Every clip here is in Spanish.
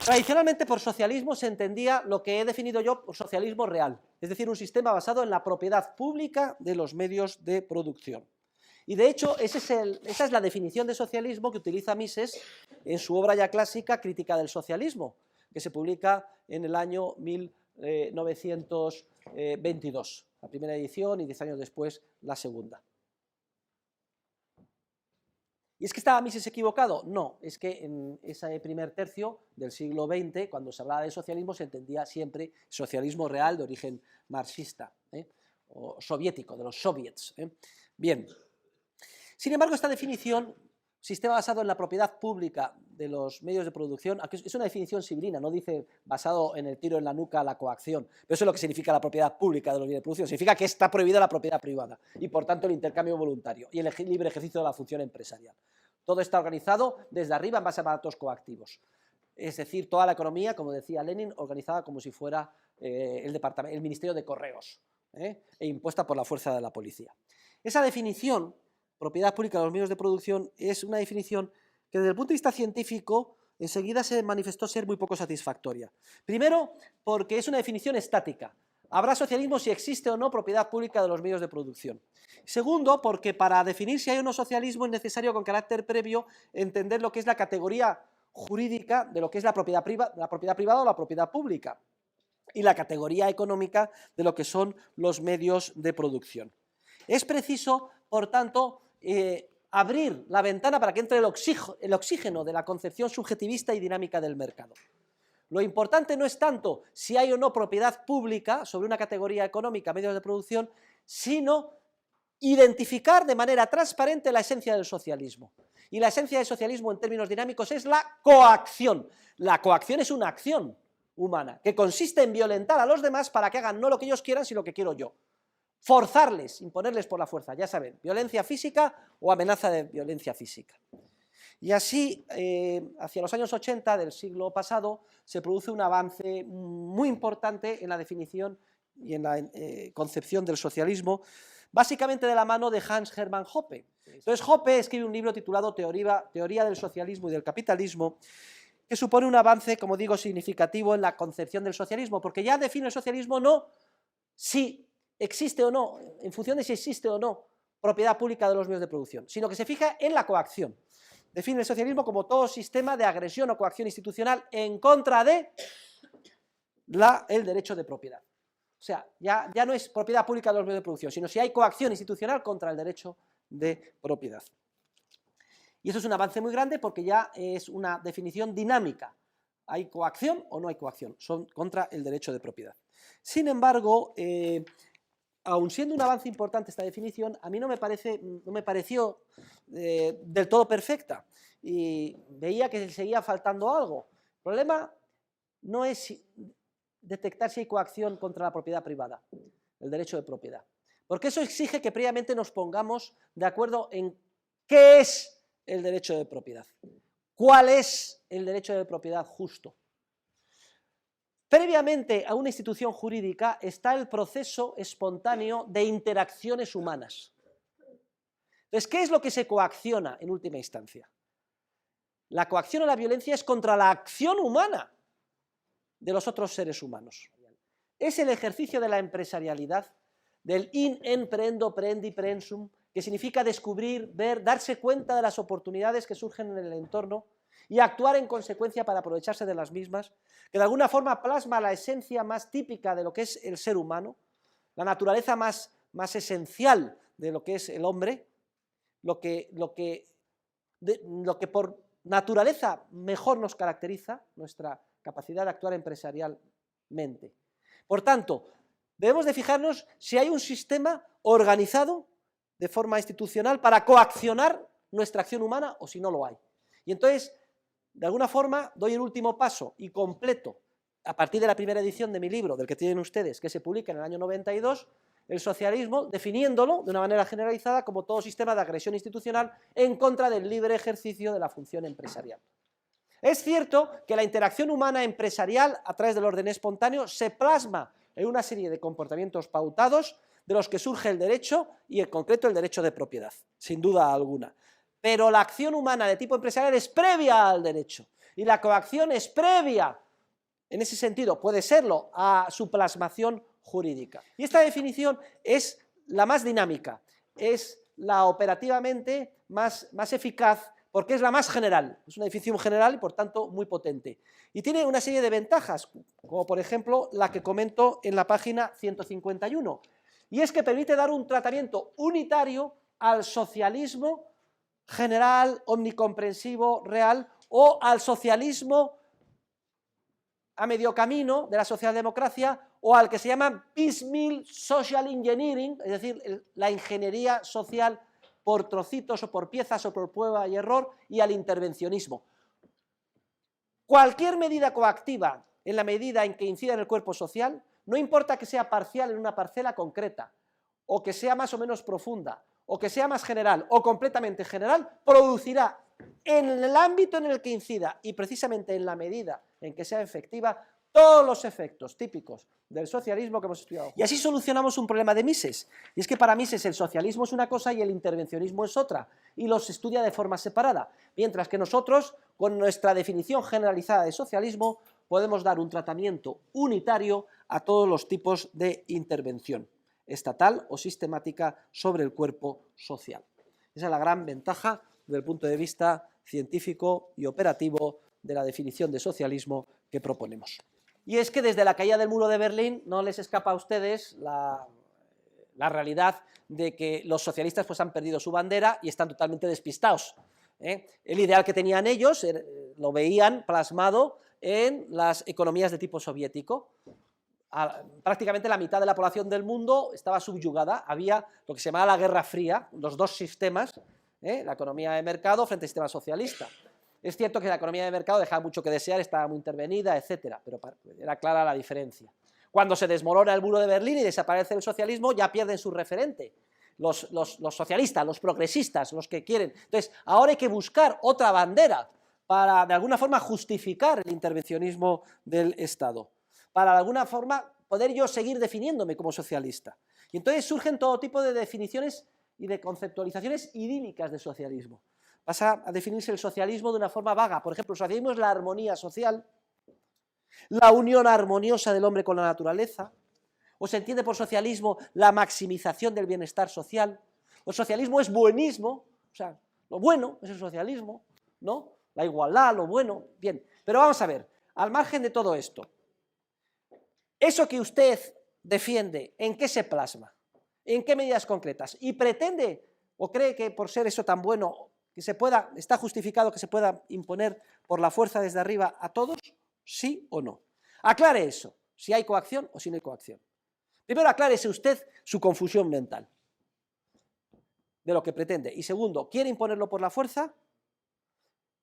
Tradicionalmente por socialismo se entendía lo que he definido yo por socialismo real, es decir, un sistema basado en la propiedad pública de los medios de producción. Y de hecho, esa es la definición de socialismo que utiliza Mises en su obra ya clásica, Crítica del socialismo, que se publica en el año 1922, la primera edición y 10 años después la segunda. ¿Y es que estaba Mises equivocado? No, es que en ese primer tercio del siglo XX, cuando se hablaba de socialismo, se entendía siempre socialismo real de origen marxista, o soviético, de los soviets. Bien. Sin embargo, esta definición, sistema basado en la propiedad pública de los medios de producción, aunque es una definición sibilina, no dice basado en el tiro en la nuca a la coacción, pero eso es lo que significa la propiedad pública de los bienes de producción, significa que está prohibida la propiedad privada y por tanto el intercambio voluntario y el libre ejercicio de la función empresarial. Todo está organizado desde arriba en base a mandatos coactivos, es decir, toda la economía, como decía Lenin, organizada como si fuera el Ministerio de Correos, e impuesta por la fuerza de la policía. Esa definición, propiedad pública de los medios de producción, es una definición que desde el punto de vista científico enseguida se manifestó ser muy poco satisfactoria. Primero, porque es una definición estática. Habrá socialismo si existe o no propiedad pública de los medios de producción. Segundo, porque para definir si hay o no socialismo es necesario con carácter previo entender lo que es la categoría jurídica de lo que es la propiedad privada o la propiedad pública y la categoría económica de lo que son los medios de producción. Es preciso, por tanto, abrir la ventana para que entre el oxígeno de la concepción subjetivista y dinámica del mercado. Lo importante no es tanto si hay o no propiedad pública sobre una categoría económica, medios de producción, sino identificar de manera transparente la esencia del socialismo. Y la esencia del socialismo en términos dinámicos es la coacción. La coacción es una acción humana que consiste en violentar a los demás para que hagan no lo que ellos quieran, sino lo que quiero yo. Forzarles, imponerles por la fuerza, ya saben, violencia física o amenaza de violencia física. Y así, hacia los años 80 del siglo pasado, se produce un avance muy importante en la definición y en la concepción del socialismo, básicamente de la mano de Hans Hermann Hoppe. Entonces Hoppe escribe un libro titulado Teoría del socialismo y del capitalismo, que supone un avance, como digo, significativo en la concepción del socialismo, porque ya define el socialismo no si existe o no, en función de si existe o no propiedad pública de los medios de producción, sino que se fija en la coacción. Define el socialismo como todo sistema de agresión o coacción institucional en contra de el derecho de propiedad. O sea, ya no es propiedad pública de los medios de producción, sino si hay coacción institucional contra el derecho de propiedad. Y eso es un avance muy grande porque ya es una definición dinámica. ¿Hay coacción o no hay coacción? Son contra el derecho de propiedad. Sin embargo, aun siendo un avance importante esta definición, a mí no me pareció del todo perfecta y veía que seguía faltando algo. El problema no es detectar si hay coacción contra la propiedad privada, el derecho de propiedad, porque eso exige que previamente nos pongamos de acuerdo en qué es el derecho de propiedad, cuál es el derecho de propiedad justo. Previamente a una institución jurídica está el proceso espontáneo de interacciones humanas. Entonces, ¿qué es lo que se coacciona en última instancia? La coacción o la violencia es contra la acción humana de los otros seres humanos. Es el ejercicio de la empresarialidad, del in emprendo preendi prensum, que significa descubrir, ver, darse cuenta de las oportunidades que surgen en el entorno y actuar en consecuencia para aprovecharse de las mismas, que de alguna forma plasma la esencia más típica de lo que es el ser humano, la naturaleza más esencial de lo que es el hombre, lo que por naturaleza mejor nos caracteriza, nuestra capacidad de actuar empresarialmente. Por tanto, debemos de fijarnos si hay un sistema organizado de forma institucional para coaccionar nuestra acción humana o si no lo hay. Y entonces, de alguna forma, doy el último paso y completo, a partir de la primera edición de mi libro, del que tienen ustedes, que se publica en el año 92, el socialismo, definiéndolo de una manera generalizada como todo sistema de agresión institucional en contra del libre ejercicio de la función empresarial. Es cierto que la interacción humana empresarial a través del orden espontáneo se plasma en una serie de comportamientos pautados de los que surge el derecho y en concreto el derecho de propiedad, sin duda alguna. Pero la acción humana de tipo empresarial es previa al derecho. y la coacción es previa, en ese sentido, puede serlo, a su plasmación jurídica. Y esta definición es la más dinámica, es la operativamente más eficaz, porque es la más general, es una definición general y por tanto muy potente. Y tiene una serie de ventajas, como por ejemplo la que comento en la página 151, y es que permite dar un tratamiento unitario al socialismo general, omnicomprensivo, real, o al socialismo a medio camino de la socialdemocracia, o al que se llama piecemeal social engineering, es decir, la ingeniería social por trocitos o por piezas o por prueba y error, y al intervencionismo. Cualquier medida coactiva, en la medida en que incida en el cuerpo social, no importa que sea parcial en una parcela concreta, o que sea más o menos profunda, o que sea más general, o completamente general, producirá en el ámbito en el que incida, y precisamente en la medida en que sea efectiva, todos los efectos típicos del socialismo que hemos estudiado. Y así solucionamos un problema de Mises, y es que para Mises el socialismo es una cosa y el intervencionismo es otra, y los estudia de forma separada, mientras que nosotros, con nuestra definición generalizada de socialismo, podemos dar un tratamiento unitario a todos los tipos de intervención, estatal o sistemática, sobre el cuerpo social. Esa es la gran ventaja desde el punto de vista científico y operativo de la definición de socialismo que proponemos. Y es que desde la caída del muro de Berlín no les escapa a ustedes la realidad de que los socialistas pues han perdido su bandera y están totalmente despistados. El ideal que tenían ellos lo veían plasmado en las economías de tipo soviético. Prácticamente la mitad de la población del mundo estaba subyugada, había lo que se llamaba la Guerra Fría, los dos sistemas, la economía de mercado frente al sistema socialista. Es cierto que la economía de mercado dejaba mucho que desear, estaba muy intervenida, etcétera, pero era clara la diferencia. Cuando se desmorona el muro de Berlín y desaparece el socialismo, ya pierden su referente. Los socialistas, los progresistas, los que quieren. Entonces, ahora hay que buscar otra bandera para, de alguna forma, justificar el intervencionismo del Estado, para, de alguna forma, poder yo seguir definiéndome como socialista. Y entonces surgen todo tipo de definiciones y de conceptualizaciones idílicas de socialismo. Pasa a definirse el socialismo de una forma vaga. Por ejemplo, el socialismo es la armonía social, la unión armoniosa del hombre con la naturaleza, o se entiende por socialismo la maximización del bienestar social. El socialismo es buenismo, o sea, lo bueno es el socialismo, ¿no? La igualdad, lo bueno, bien. Pero vamos a ver, al margen de todo esto, eso que usted defiende, ¿en qué se plasma? ¿En qué medidas concretas? ¿Y pretende o cree que por ser eso tan bueno que está justificado que se pueda imponer por la fuerza desde arriba a todos? ¿Sí o no? Aclare eso, si hay coacción o si no hay coacción. Primero, aclárese usted su confusión mental de lo que pretende. Y segundo, ¿quiere imponerlo por la fuerza?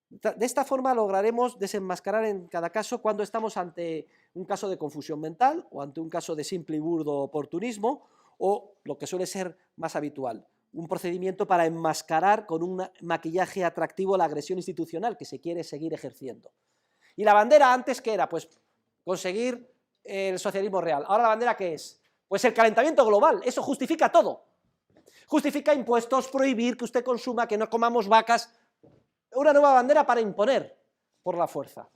De esta forma lograremos desenmascarar en cada caso cuando estamos ante un caso de confusión mental o ante un caso de simple y burdo oportunismo, o lo que suele ser más habitual, un procedimiento para enmascarar con un maquillaje atractivo la agresión institucional que se quiere seguir ejerciendo. ¿Y la bandera antes qué era? Pues conseguir el socialismo real. ¿Ahora la bandera qué es? Pues el calentamiento global, eso justifica todo. Justifica impuestos, prohibir que usted consuma, que no comamos vacas. Una nueva bandera para imponer por la fuerza.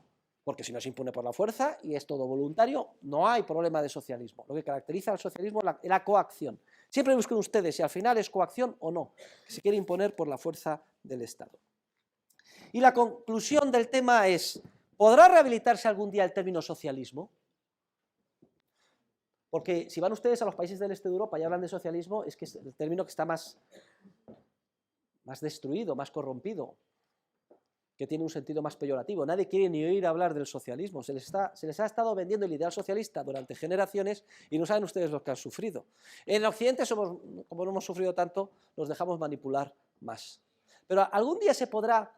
Porque si no se impone por la fuerza y es todo voluntario, no hay problema de socialismo. Lo que caracteriza al socialismo es la coacción. Siempre busquen ustedes si al final es coacción o no, que se quiere imponer por la fuerza del Estado. Y la conclusión del tema es, ¿podrá rehabilitarse algún día el término socialismo? Porque si van ustedes a los países del este de Europa y hablan de socialismo, es que es el término que está más destruido, más corrompido, que tiene un sentido más peyorativo. Nadie quiere ni oír hablar del socialismo. Se les ha estado vendiendo el ideal socialista durante generaciones y no saben ustedes lo que han sufrido. En Occidente, como no hemos sufrido tanto, nos dejamos manipular más. Pero algún día se podrá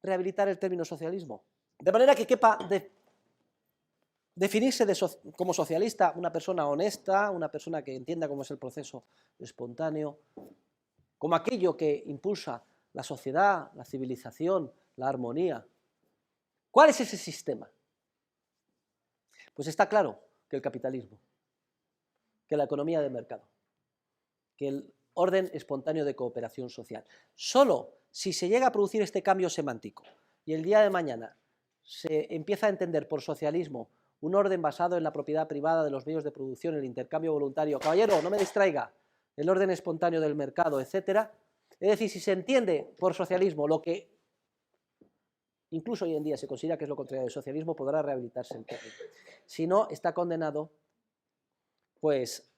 rehabilitar el término socialismo, de manera que quepa definirse como socialista una persona honesta, una persona que entienda cómo es el proceso espontáneo, como aquello que impulsa la sociedad, la civilización, la armonía. ¿Cuál es ese sistema? Pues está claro que el capitalismo, que la economía de mercado, que el orden espontáneo de cooperación social. Solo si se llega a producir este cambio semántico y el día de mañana se empieza a entender por socialismo un orden basado en la propiedad privada de los medios de producción, el intercambio voluntario, caballero, no me distraiga, el orden espontáneo del mercado, etcétera. Es decir, si se entiende por socialismo lo que incluso hoy en día se considera que es lo contrario del socialismo, podrá rehabilitarse el término. Si no, está condenado, pues,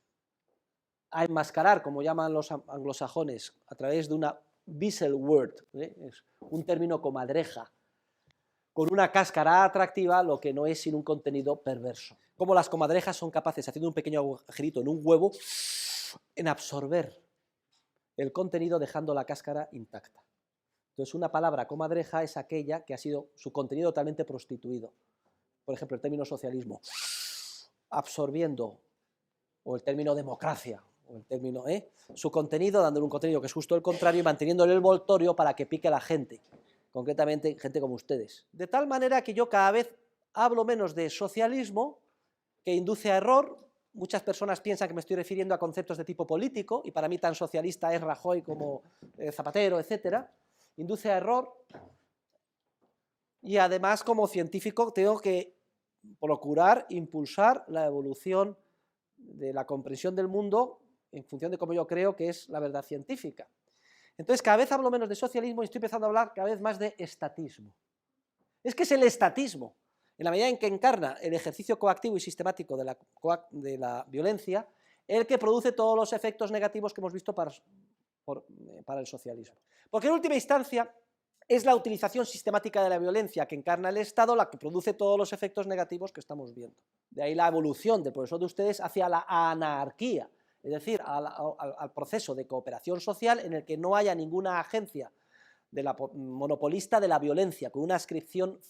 a enmascarar, como llaman los anglosajones, a través de una visual word, es un término comadreja, con una cáscara atractiva, lo que no es sin un contenido perverso. Como las comadrejas son capaces, haciendo un pequeño agujerito en un huevo, en absorber el contenido dejando la cáscara intacta. Entonces, una palabra comadreja es aquella que ha sido su contenido totalmente prostituido. Por ejemplo, el término socialismo, absorbiendo, o el término democracia, o el término, su contenido, dándole un contenido que es justo el contrario y manteniéndole el envoltorio para que pique a la gente, concretamente gente como ustedes. De tal manera que yo cada vez hablo menos de socialismo, que induce a error. Muchas personas piensan que me estoy refiriendo a conceptos de tipo político, y para mí tan socialista es Rajoy como Zapatero, etcétera. Induce a error, y además como científico tengo que procurar impulsar la evolución de la comprensión del mundo en función de cómo yo creo que es la verdad científica. Entonces cada vez hablo menos de socialismo y estoy empezando a hablar cada vez más de estatismo. Es que es el estatismo, en la medida en que encarna el ejercicio coactivo y sistemático de la violencia, el que produce todos los efectos negativos que hemos visto para el socialismo. Porque en última instancia es la utilización sistemática de la violencia que encarna el Estado la que produce todos los efectos negativos que estamos viendo. De ahí la evolución del profesor de ustedes hacia la anarquía, es decir, al proceso de cooperación social en el que no haya ninguna agencia de la monopolista de la violencia, con una adscripción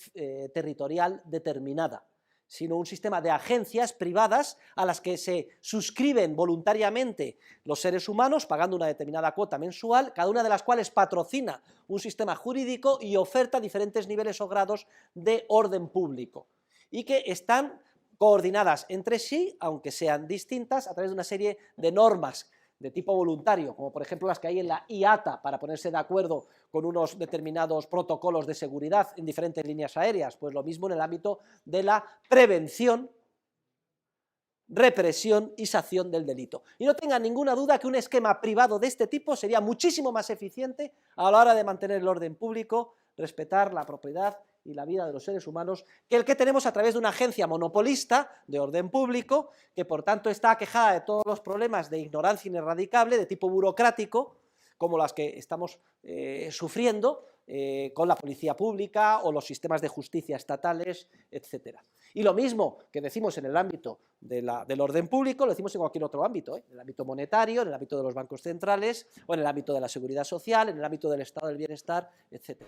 territorial determinada, sino un sistema de agencias privadas a las que se suscriben voluntariamente los seres humanos, pagando una determinada cuota mensual, cada una de las cuales patrocina un sistema jurídico y oferta diferentes niveles o grados de orden público, y que están coordinadas entre sí, aunque sean distintas, a través de una serie de normas de tipo voluntario, como por ejemplo las que hay en la IATA, para ponerse de acuerdo con unos determinados protocolos de seguridad en diferentes líneas aéreas. Pues lo mismo en el ámbito de la prevención, represión y sanción del delito. Y no tengan ninguna duda que un esquema privado de este tipo sería muchísimo más eficiente a la hora de mantener el orden público, respetar la propiedad y la vida de los seres humanos, que el que tenemos a través de una agencia monopolista de orden público, que por tanto está aquejada de todos los problemas de ignorancia ineradicable, de tipo burocrático, como las que estamos sufriendo con la policía pública o los sistemas de justicia estatales, etc. Y lo mismo que decimos en el ámbito del orden público, lo decimos en cualquier otro ámbito, en el ámbito monetario, en el ámbito de los bancos centrales, o en el ámbito de la seguridad social, en el ámbito del estado del bienestar, etc.